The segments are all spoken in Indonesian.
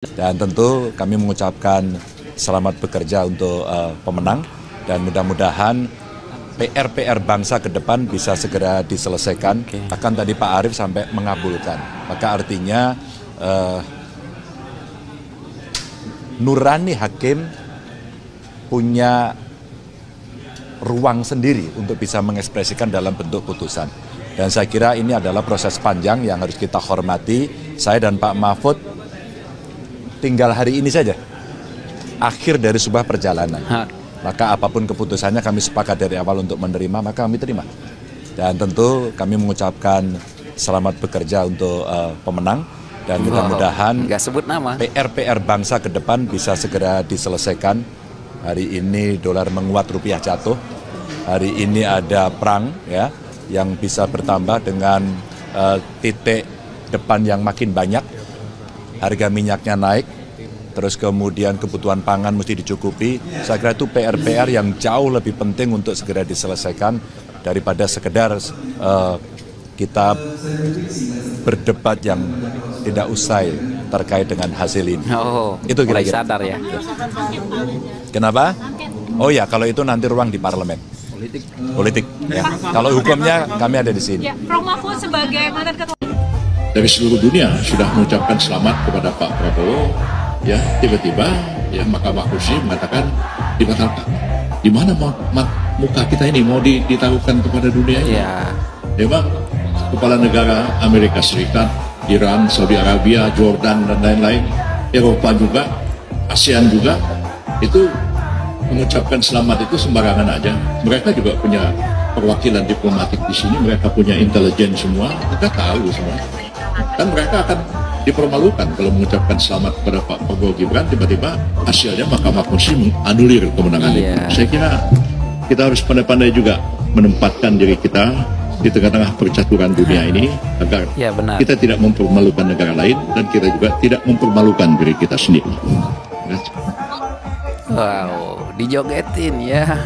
Dan tentu kami mengucapkan selamat bekerja untuk pemenang dan mudah-mudahan PR bangsa ke depan bisa segera diselesaikan. Bahkan tadi Pak Arief sampai mengabulkan. Maka artinya nurani hakim punya ruang sendiri untuk bisa mengekspresikan dalam bentuk putusan. Dan saya kira ini adalah proses panjang yang harus kita hormati. Saya dan Pak Mahfud tinggal hari ini saja, akhir dari sebuah perjalanan. Maka apapun keputusannya kami sepakat dari awal untuk menerima, maka kami terima. Dan tentu kami mengucapkan selamat bekerja untuk pemenang. Dan mudah-mudahan PR bangsa ke depan bisa segera diselesaikan. Hari ini dolar menguat, rupiah jatuh. Hari ini ada perang ya, yang bisa bertambah dengan titik depan yang makin banyak. Harga minyaknya naik, terus kemudian kebutuhan pangan mesti dicukupi. Saya kira itu PR yang jauh lebih penting untuk segera diselesaikan daripada sekedar kita berdebat yang tidak usai terkait dengan hasil ini. Itu kira-kira. Sadar ya. Kenapa? Oh ya, kalau itu nanti ruang di parlemen. Politik. Ya. Kalau hukumnya kami ada di sini. Ya, Prof. Mahfud sebagai mantan ketua dari seluruh dunia sudah mengucapkan selamat kepada Pak Prabowo, ya tiba-tiba ya Mahkamah Konstitusi mengatakan dibatalkan. Di mana muka kita ini mau ditaruhkan kepada dunia ini? Ya. Memang kepala negara Amerika Serikat, Iran, Saudi Arabia, Jordan dan lain-lain, Eropa juga, ASEAN juga, itu mengucapkan selamat itu sembarangan aja. Mereka juga punya perwakilan diplomatik di sini, mereka punya intelijen semua, mereka tahu semua. Dan mereka akan dipermalukan kalau mengucapkan selamat kepada Pak Prabowo Gibran, tiba-tiba hasilnya Mahkamah Konstitusi menganulir kemenangan itu. Saya kira kita harus pandai-pandai juga menempatkan diri kita di tengah-tengah percaturan dunia ini agar kita tidak mempermalukan negara lain dan kita juga tidak mempermalukan diri kita sendiri. Wow, dijogetin ya.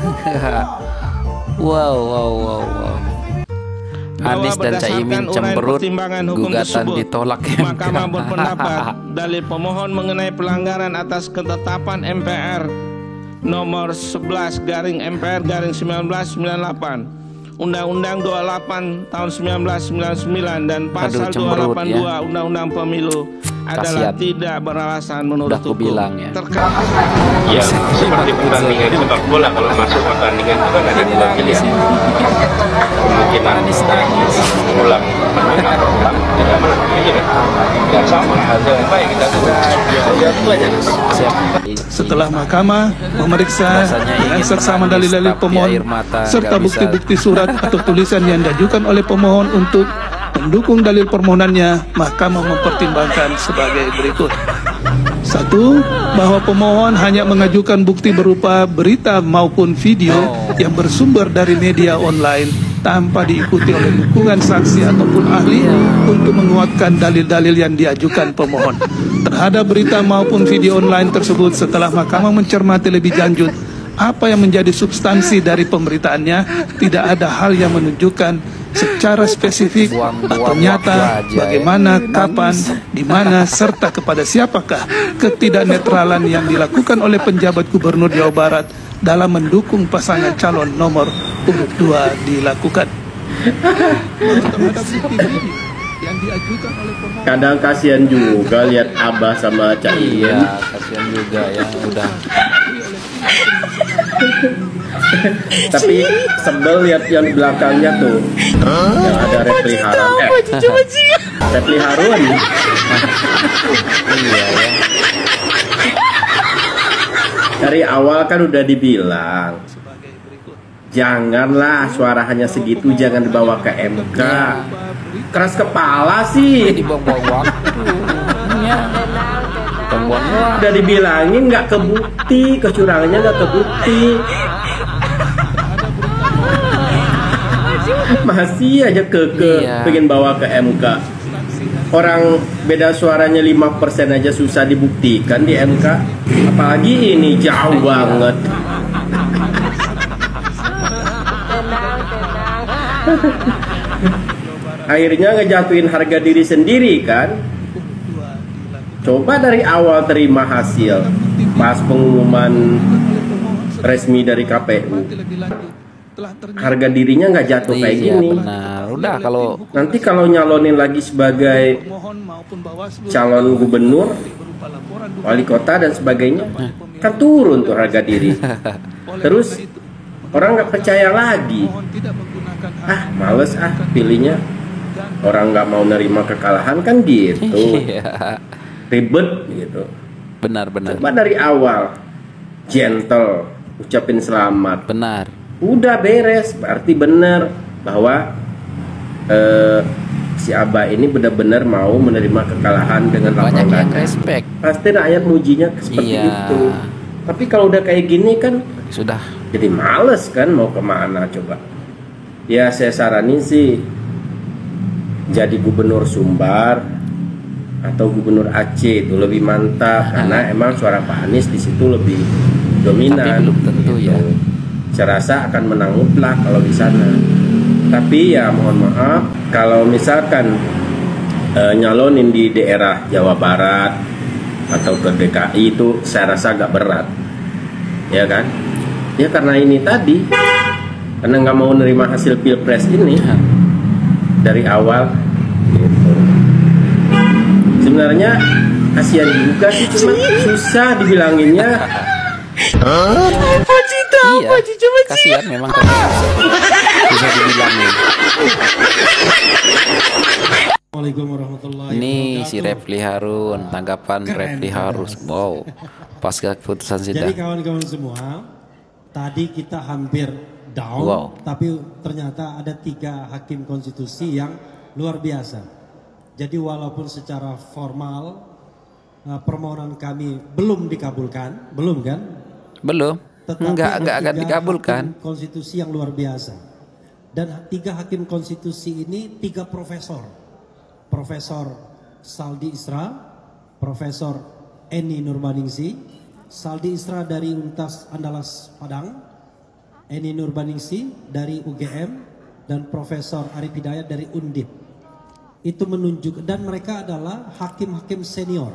Wow. Anies dan Caimin cemberut, gugatan ditolak MK. Mahkamah berpendapat dalil pemohon mengenai pelanggaran atas ketetapan MPR nomor 11/MPR/1998, Undang-Undang 28 tahun 1999 dan pasal 282 ya. Undang-Undang Pemilu adalah tidak beralasan menurut hukum. Ya, seperti pertandingan di sepak bola, kalau masuk pertandingan itu kan ada dua pilihan. Kemungkinan ulang menang atau ulang tidak menang, ya sama hasil yang baik kita tunggu aja. Setelah mahkamah memeriksa dengan seksama dalil-dalil pemohon serta bukti-bukti surat atau tulisan yang diajukan oleh pemohon untuk mendukung dalil permohonannya, mahkamah mempertimbangkan sebagai berikut. 1. Bahwa pemohon hanya mengajukan bukti berupa berita maupun video yang bersumber dari media online tanpa diikuti oleh dukungan saksi ataupun ahli untuk menguatkan dalil-dalil yang diajukan pemohon. Terhadap berita maupun video online tersebut, setelah mahkamah mencermati lebih lanjut apa yang menjadi substansi dari pemberitaannya, tidak ada hal yang menunjukkan secara spesifik atau nyata bagaimana, kapan, di mana, serta kepada siapakah ketidaknetralan yang dilakukan oleh penjabat gubernur Jawa Barat dalam mendukung pasangan calon nomor urut 2 dilakukan. Kadang kasihan juga lihat Abah sama Cak. Iya, kasihan juga ya udah. Tapi sebel lihat yang di belakangnya tuh, yang ada Repli Harun. Repli Harun. Iya ya. Dari awal kan udah dibilang, janganlah suara hanya segitu, jangan dibawa ke MK. Keras kepala sih. Dibuang-buang waktu. Udah dibilangin nggak kebukti, kecurangannya nggak kebukti. Masih aja pengen bawa ke MK. Orang beda suaranya 5% aja susah dibuktikan di MK, apalagi ini jauh banget. Akhirnya ngejatuhin harga diri sendiri kan. Coba dari awal terima hasil pas pengumuman resmi dari KPU, harga dirinya nggak jatuh kayak gini. Benar. Udah nanti kalau nyalonin lagi sebagai calon gubernur, wali kota dan sebagainya, kan turun tuh harga diri. Terus orang nggak percaya lagi. Males pilihnya. Orang nggak mau nerima kekalahan kan gitu. Ribet gitu. Benar. Coba dari awal gentle, ucapin selamat. Benar. Udah beres, berarti benar bahwa si Abah ini benar-benar mau menerima kekalahan dengan lapang dada. Respect. Pasti rakyat mujinya seperti itu. Tapi kalau udah kayak gini kan sudah jadi males kan mau kemana coba. Ya saya saranin sih jadi gubernur Sumbar atau gubernur Aceh itu lebih mantap karena emang suara Pak Anies di situ lebih dominan. Tapi belum tentu gitu. ya. Saya rasa akan menang mutlak kalau di sana. Tapi ya mohon maaf kalau misalkan nyalonin di daerah Jawa Barat atau ke DKI itu saya rasa agak berat, ya kan? Ya karena ini tadi karena nggak mau nerima hasil pilpres ini dari awal. Gitu. Sebenarnya kasihan juga sih, cuma susah dibilanginnya. Kasihan memang bisa dibilangin. Ini si Refli Harun, tanggapan Refli Harun. Wow, pasca keputusan sidang. Jadi kawan-kawan semua, tadi kita hampir down, tapi ternyata ada 3 hakim konstitusi yang luar biasa. Jadi walaupun secara formal permohonan kami belum dikabulkan, belum kan? Belum. Enggak akan dikabulkan. Konstitusi yang luar biasa. Dan 3 hakim konstitusi ini 3 profesor. Profesor Saldi Isra, Profesor Eni Nurbaningsi. Saldi Isra dari Universitas Andalas Padang, Eni Nurbaningsi dari UGM, dan Profesor Arif Hidayat dari Undip. Itu menunjuk, dan mereka adalah hakim-hakim senior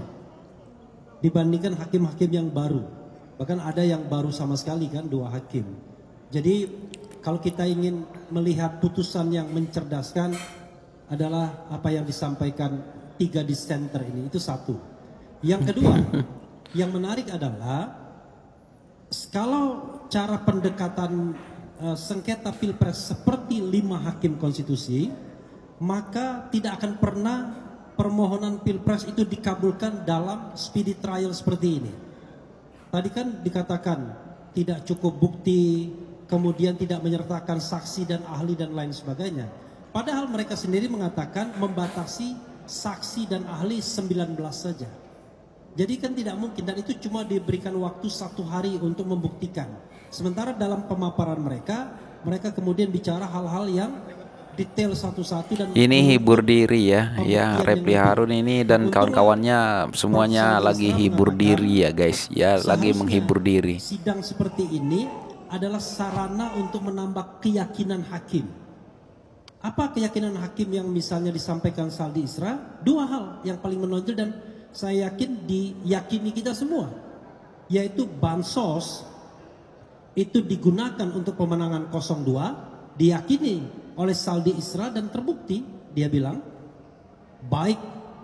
dibandingkan hakim-hakim yang baru. Bahkan ada yang baru sama sekali kan, 2 hakim. Jadi kalau kita ingin melihat putusan yang mencerdaskan adalah apa yang disampaikan 3 dissenter ini, itu 1. Yang kedua, yang menarik adalah kalau cara pendekatan sengketa pilpres seperti 5 hakim konstitusi, maka tidak akan pernah permohonan pilpres itu dikabulkan dalam speedy trial seperti ini. Tadi kan dikatakan tidak cukup bukti, kemudian tidak menyertakan saksi dan ahli dan lain sebagainya. Padahal mereka sendiri mengatakan membatasi saksi dan ahli 19 saja. Jadi kan tidak mungkin, dan itu cuma diberikan waktu 1 hari untuk membuktikan. Sementara dalam pemaparan mereka kemudian bicara hal-hal yang detail satu-satu. Dan ini hibur diri ya Refli Harun ini dan kawan-kawannya semuanya lagi hibur diri ya guys ya, lagi menghibur diri. Sidang seperti ini adalah sarana untuk menambah keyakinan hakim. Apa keyakinan hakim yang misalnya disampaikan Saldi Isra? 2 hal yang paling menonjol dan saya yakin diyakini kita semua, yaitu bansos itu digunakan untuk pemenangan 02, diyakini oleh Saldi Isra dan terbukti. Dia bilang baik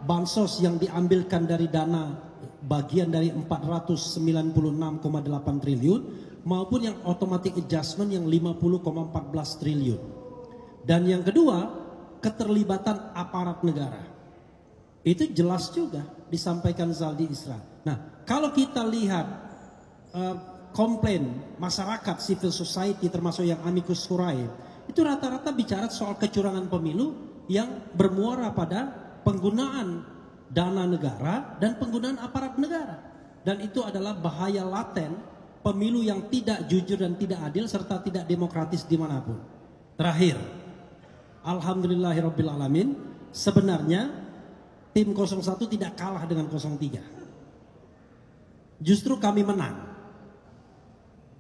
bansos yang diambilkan dari dana bagian dari 496,8 triliun maupun yang automatic adjustment yang 50,14 triliun. Dan yang kedua, keterlibatan aparat negara. Itu jelas juga disampaikan Saldi Isra. Nah, kalau kita lihat komplain masyarakat, civil society termasuk yang amicus curiae, itu rata-rata bicara soal kecurangan pemilu yang bermuara pada penggunaan dana negara dan penggunaan aparat negara. Dan itu adalah bahaya laten pemilu yang tidak jujur dan tidak adil serta tidak demokratis dimanapun. Terakhir, alhamdulillahirrabbilalamin, sebenarnya tim 01 tidak kalah dengan 03. Justru kami menang.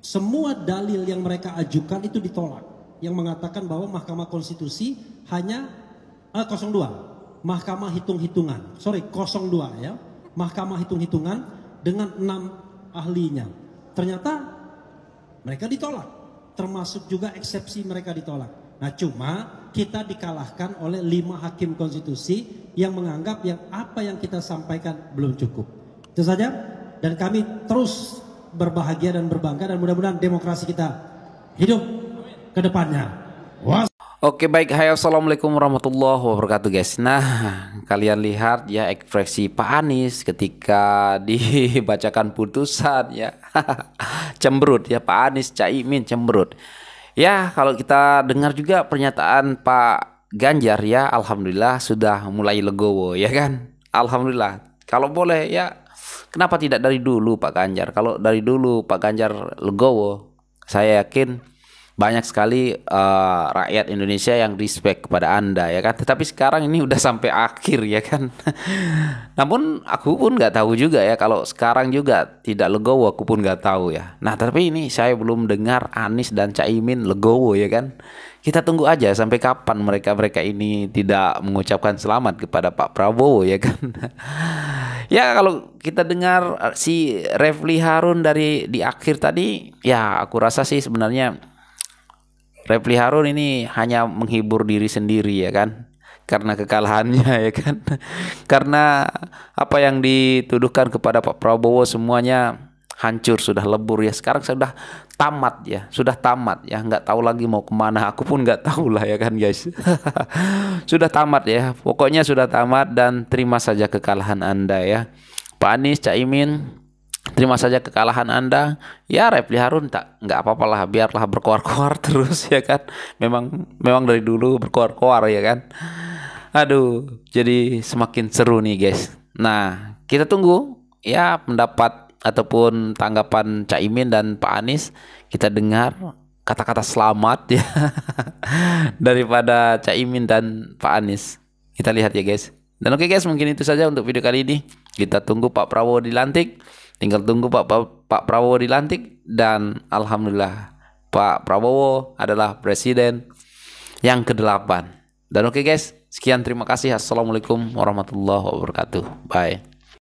Semua dalil yang mereka ajukan itu ditolak, yang mengatakan bahwa Mahkamah Konstitusi hanya 02, Mahkamah hitung-hitungan, 02 ya, mahkamah hitung-hitungan dengan 6 ahlinya. Ternyata mereka ditolak, termasuk juga eksepsi mereka ditolak. Nah cuma kita dikalahkan oleh 5 hakim konstitusi yang menganggap apa yang kita sampaikan belum cukup. Itu saja, dan kami terus berbahagia dan berbangga, dan mudah-mudahan demokrasi kita hidup ke depannya. Oke baik, hai assalamualaikum warahmatullahi wabarakatuh guys. Nah kalian lihat ya ekspresi Pak Anies ketika dibacakan putusan ya. Cemberut ya, Pak Anies, Caimin cemberut. Ya kalau kita dengar juga pernyataan Pak Ganjar ya, alhamdulillah sudah mulai legowo ya kan. Alhamdulillah. Kalau boleh ya, kenapa tidak dari dulu Pak Ganjar? Kalau dari dulu Pak Ganjar legowo, saya yakin banyak sekali rakyat Indonesia yang respect kepada Anda ya kan. Tetapi sekarang ini udah sampai akhir ya kan. Namun aku pun nggak tahu juga ya, kalau sekarang juga tidak legowo aku pun nggak tahu ya. Nah tapi ini saya belum dengar Anies dan Caimin legowo ya kan. Kita tunggu aja sampai kapan mereka ini tidak mengucapkan selamat kepada Pak Prabowo ya kan. Ya kalau kita dengar si Refli Harun di akhir tadi ya, aku rasa sih sebenarnya Refli Harun ini hanya menghibur diri sendiri ya kan, karena kekalahannya ya kan. Karena apa yang dituduhkan kepada Pak Prabowo semuanya hancur, sudah lebur ya. Sekarang sudah tamat ya, nggak tahu lagi mau kemana. Aku pun nggak tahu lah ya kan guys. Sudah tamat ya, pokoknya sudah tamat, dan terima saja kekalahan Anda ya Pak Anies, Caimin. Terima saja kekalahan Anda. Ya Refli Harun nggak apa-apalah, biarlah berkoar-koar terus ya kan. Memang dari dulu berkoar-koar ya kan. Aduh, jadi semakin seru nih guys. Nah, kita tunggu ya pendapat ataupun tanggapan Caimin dan Pak Anies. Kita dengar kata-kata selamat ya daripada Caimin dan Pak Anies. Kita lihat ya guys. Dan oke guys, mungkin itu saja untuk video kali ini. Kita tunggu Pak Prabowo dilantik. Tinggal tunggu Pak Prabowo dilantik, dan alhamdulillah Pak Prabowo adalah presiden yang ke-8. Dan oke guys, sekian, terima kasih. Assalamualaikum warahmatullahi wabarakatuh. Bye.